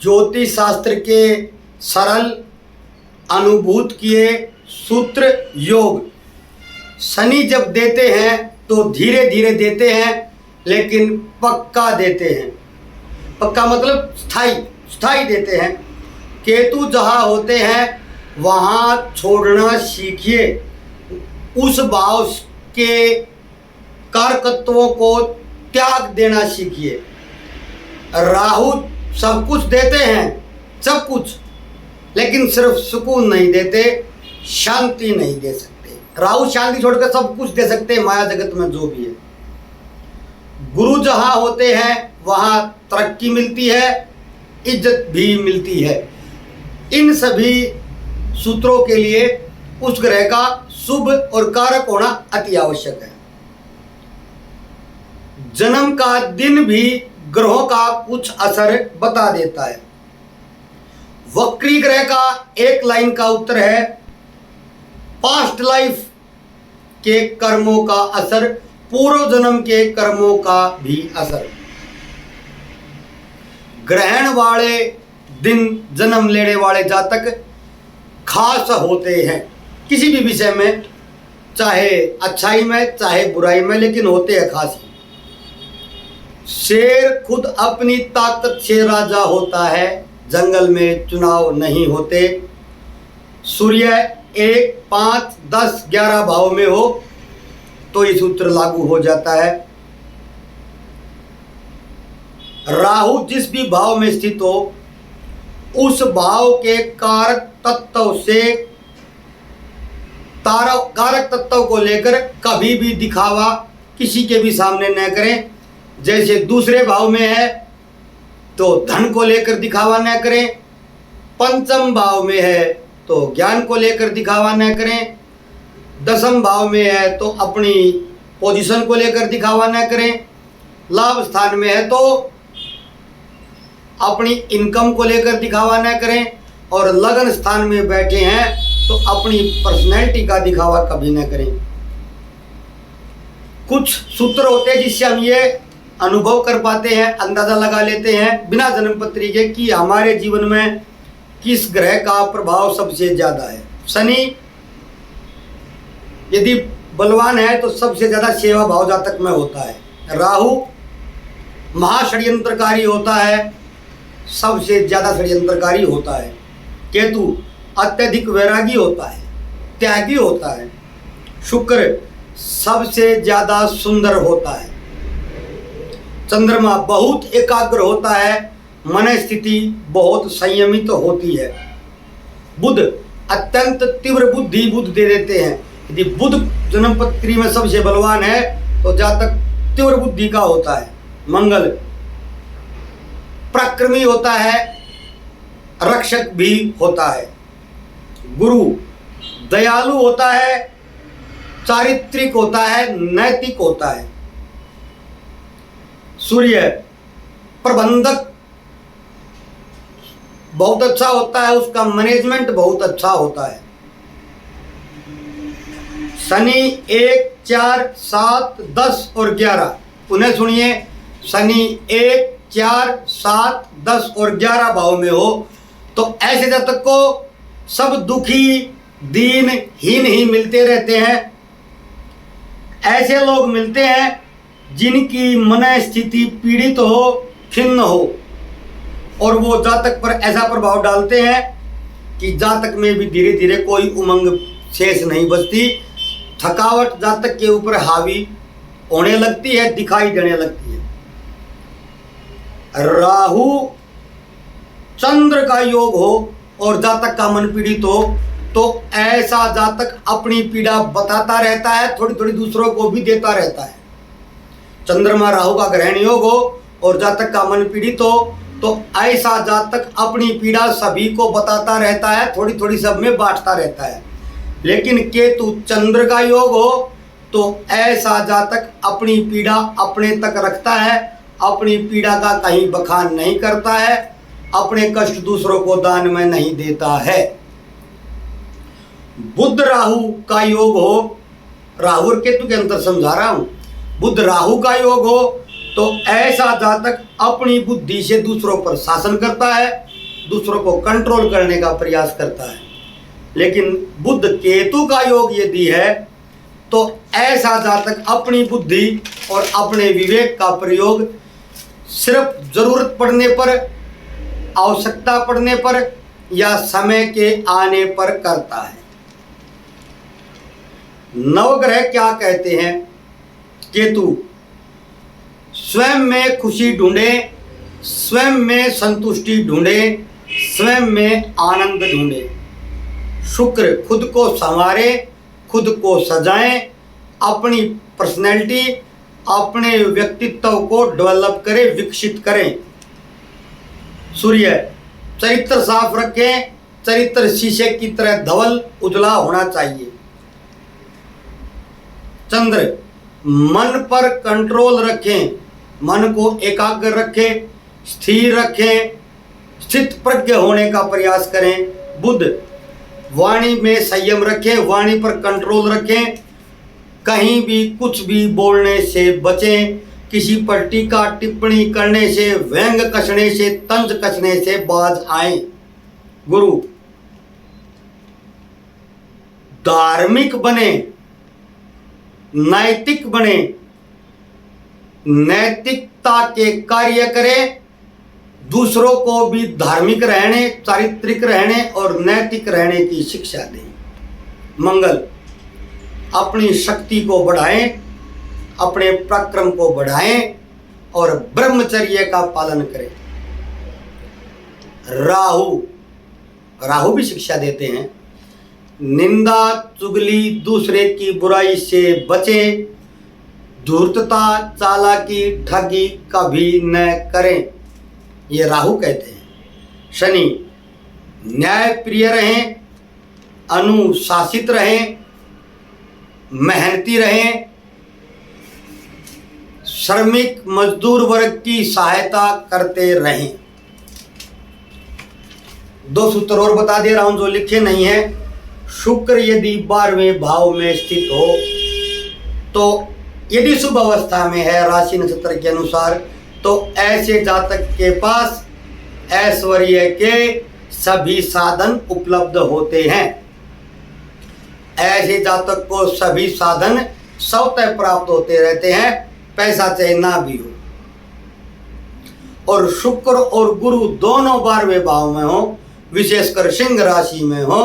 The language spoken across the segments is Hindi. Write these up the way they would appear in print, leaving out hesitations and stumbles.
ज्योतिष शास्त्र के सरल अनुभूत किए सूत्र योग। शनि जब देते हैं तो धीरे धीरे देते हैं, लेकिन पक्का देते हैं। पक्का मतलब स्थाई देते हैं। केतु जहाँ होते हैं वहाँ छोड़ना सीखिए। उस भाव के कारकत्वों को त्याग देना सीखिए। राहु सब कुछ देते हैं, सब कुछ, लेकिन सिर्फ सुकून नहीं देते, शांति नहीं दे सकते। राहु शांति छोड़कर सब कुछ दे सकते हैं माया जगत में जो भी है। गुरु जहाँ होते हैं वहाँ तरक्की मिलती है, इज्जत भी मिलती है। इन सभी सूत्रों के लिए उस ग्रह का शुभ और कारक होना अति आवश्यक है। जन्म का दिन भी ग्रहों का कुछ असर बता देता है। वक्री ग्रह का एक लाइन का उत्तर है पास्ट लाइफ के कर्मों का असर, पूर्व जन्म के कर्मों का भी असर। ग्रहण वाले दिन जन्म लेने वाले जातक खास होते हैं, किसी भी विषय में, चाहे अच्छाई में चाहे बुराई में, लेकिन होते हैं खास। शेर खुद अपनी ताकत से राजा होता है, जंगल में चुनाव नहीं होते। सूर्य 1, 5, 10, 11 भाव में हो तो ये सूत्र लागू हो जाता है। राहु जिस भी भाव में स्थित हो उस भाव के कारक तत्व को लेकर कभी भी दिखावा किसी के भी सामने न करें। जैसे दूसरे भाव में है तो धन को लेकर दिखावा न करें, पंचम भाव में है तो ज्ञान को लेकर दिखावा न करें, दसम भाव में है तो अपनी पोजीशन को लेकर दिखावा न करें, लाभ स्थान में है तो अपनी इनकम को लेकर दिखावा न करें, और लगन स्थान में बैठे हैं तो अपनी पर्सनैलिटी का दिखावा कभी न करें। कुछ सूत्र होते हैं जिससे हम ये अनुभव कर पाते हैं, अंदाज़ा लगा लेते हैं बिना जन्म पत्री के कि हमारे जीवन में किस ग्रह का प्रभाव सबसे ज़्यादा है। शनि यदि बलवान है तो सबसे ज़्यादा सेवा भाव जातक में होता है। राहु महाषड्यंत्रकारी होता है, सबसे ज़्यादा षड्यंत्रकारी होता है। केतु अत्यधिक वैरागी होता है, त्यागी होता है। शुक्र सबसे ज़्यादा सुंदर होता है। चंद्रमा बहुत एकाग्र होता है, मन स्थिति बहुत संयमित होती है। बुध अत्यंत तीव्र बुद्धि बुध दे देते हैं। यदि बुध जन्म पत्री में सबसे बलवान है तो जातक तीव्र बुद्धि का होता है। मंगल पराक्रमी होता है, रक्षक भी होता है। गुरु दयालु होता है, चारित्रिक होता है, नैतिक होता है। सूर्य प्रबंधक बहुत अच्छा होता है, उसका मैनेजमेंट बहुत अच्छा होता है। शनि 1, 4, 7, 10 और 11, उन्हें सुनिए। शनि 1, 4, 7, 10 और 11 भाव में हो तो ऐसे जातक को सब दुखी दीन हीन ही मिलते रहते हैं। ऐसे लोग मिलते हैं जिनकी मन स्थिति पीड़ित हो, खिन्न हो, और वो जातक पर ऐसा प्रभाव डालते हैं कि जातक में भी धीरे धीरे कोई उमंग शेष नहीं बचती। थकावट जातक के ऊपर हावी होने लगती है, दिखाई देने लगती है। राहु चंद्र का योग हो और जातक का मन पीड़ित हो तो ऐसा जातक अपनी पीड़ा बताता रहता है, थोड़ी थोड़ी दूसरों को भी देता रहता है। चंद्रमा राहु का ग्रहण योग हो और जातक का मन पीड़ित हो तो ऐसा जातक अपनी पीड़ा सभी को बताता रहता है, थोड़ी थोड़ी सब में बांटता रहता है। लेकिन केतु चंद्र का योग हो तो ऐसा जातक अपनी पीड़ा अपने तक रखता है, अपनी पीड़ा का कहीं बखान नहीं करता है, अपने कष्ट दूसरों को दान में नहीं देता है। बुध राहु का योग हो, राहु और केतु के अंतर समझा रहा हूं। बुध राहु का योग हो तो ऐसा जातक अपनी बुद्धि से दूसरों पर शासन करता है, दूसरों को कंट्रोल करने का प्रयास करता है। लेकिन बुध केतु का योग यदि है तो ऐसा जातक अपनी बुद्धि और अपने विवेक का प्रयोग सिर्फ जरूरत पड़ने पर, आवश्यकता पड़ने पर या समय के आने पर करता है। नवग्रह क्या कहते हैं? केतु स्वयं में खुशी ढूंढे, स्वयं में संतुष्टि ढूंढे, स्वयं में आनंद ढूंढे। शुक्र खुद को संवारे, खुद को सजाएं, अपनी पर्सनैलिटी, अपने व्यक्तित्व को डेवलप करें, विकसित करें। सूर्य चरित्र साफ रखें, चरित्र शीशे की तरह धवल उजला होना चाहिए। चंद्र मन पर कंट्रोल रखें, मन को एकाग्र रखें, स्थिर रखें, स्थित प्रज्ञ होने का प्रयास करें। बुध वाणी में संयम रखें, वाणी पर कंट्रोल रखें, कहीं भी कुछ भी बोलने से बचें, किसी पर टीका टिप्पणी करने से, व्यंग कसने से, तंज कसने से बाज आए। गुरु धार्मिक बने, नैतिक बने, नैतिकता के कार्य करें, दूसरों को भी धार्मिक रहने, चारित्रिक रहने और नैतिक रहने की शिक्षा दें। मंगल अपनी शक्ति को बढ़ाएं, अपने पराक्रम को बढ़ाएं और ब्रह्मचर्य का पालन करें। राहु भी शिक्षा देते हैं, निंदा चुगली, दूसरे की बुराई से बचें, धूर्तता, चालाकी, ठगी कभी न करें, ये राहु कहते हैं। शनि न्याय प्रिय रहें, अनुशासित रहें, मेहनती रहें, श्रमिक मजदूर वर्ग की सहायता करते रहें। 2 सूत्र और बता दे रहा हूं जो लिखे नहीं है। शुक्र यदि 12वें भाव में स्थित हो तो यदि शुभ अवस्था में है राशि नक्षत्र के अनुसार, तो ऐसे जातक के पास ऐश्वर्य के सभी साधन उपलब्ध होते हैं। ऐसे जातक को सभी साधन स्वतः प्राप्त होते रहते हैं, पैसा चाहे ना भी हो। और शुक्र और गुरु दोनों 12वें भाव में हो, विशेषकर सिंह राशि में हो,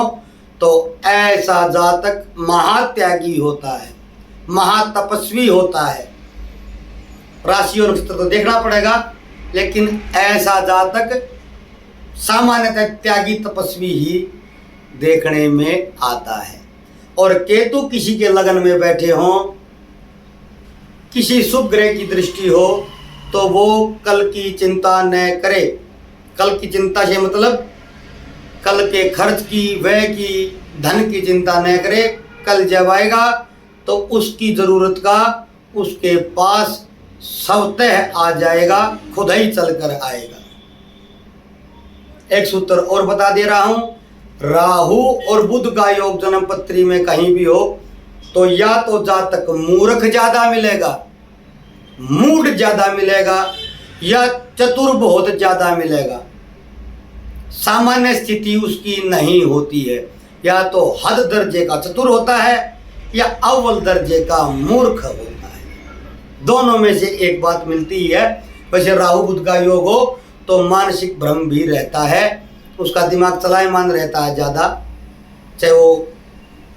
तो ऐसा जातक महात्यागी होता है, महातपस्वी होता है। राशि और नक्षत्र तो देखना पड़ेगा, लेकिन ऐसा जातक सामान्यतः त्यागी तपस्वी ही देखने में आता है। और केतु किसी के लगन में बैठे हों, किसी शुभ ग्रह की दृष्टि हो, तो वो कल की चिंता न करे। कल की चिंता से मतलब कल के खर्च की, व्यय की, धन की चिंता न करे। कल जब आएगा तो उसकी ज़रूरत का उसके पास स्वतः आ जाएगा, खुद ही चल कर आएगा। एक सूत्र और बता दे रहा हूं, राहु और बुध का योग जन्म पत्री में कहीं भी हो तो या तो जातक मूर्ख ज्यादा मिलेगा, मूड ज्यादा मिलेगा, या चतुर बहुत ज्यादा मिलेगा। सामान्य स्थिति उसकी नहीं होती है, या तो हद दर्जे का चतुर होता है या अव्वल दर्जे का मूर्ख होता है। दोनों में से एक बात मिलती है। वैसे राहु बुध का योग हो तो मानसिक भ्रम भी रहता है, उसका दिमाग चलायमान रहता है ज़्यादा, चाहे वो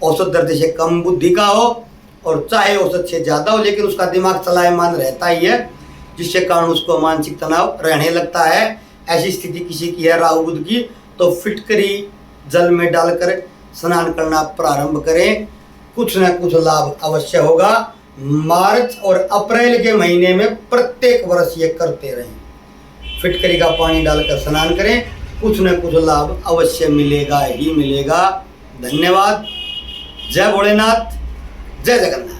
औसत दर्जे से कम बुद्धि का हो और चाहे औसत से ज़्यादा हो, लेकिन उसका दिमाग चलायमान रहता ही है, जिसके कारण उसको मानसिक तनाव रहने लगता है। ऐसी स्थिति किसी की है राहु बुध की, तो फिटकरी जल में डालकर स्नान करना प्रारंभ करें, कुछ न कुछ लाभ अवश्य होगा। मार्च और अप्रैल के महीने में प्रत्येक वर्ष ये करते रहें, फिटकरी का पानी डालकर स्नान करें, कुछ न कुछ लाभ अवश्य मिलेगा ही मिलेगा। धन्यवाद। जय भोलेनाथ, जय जगन्नाथ।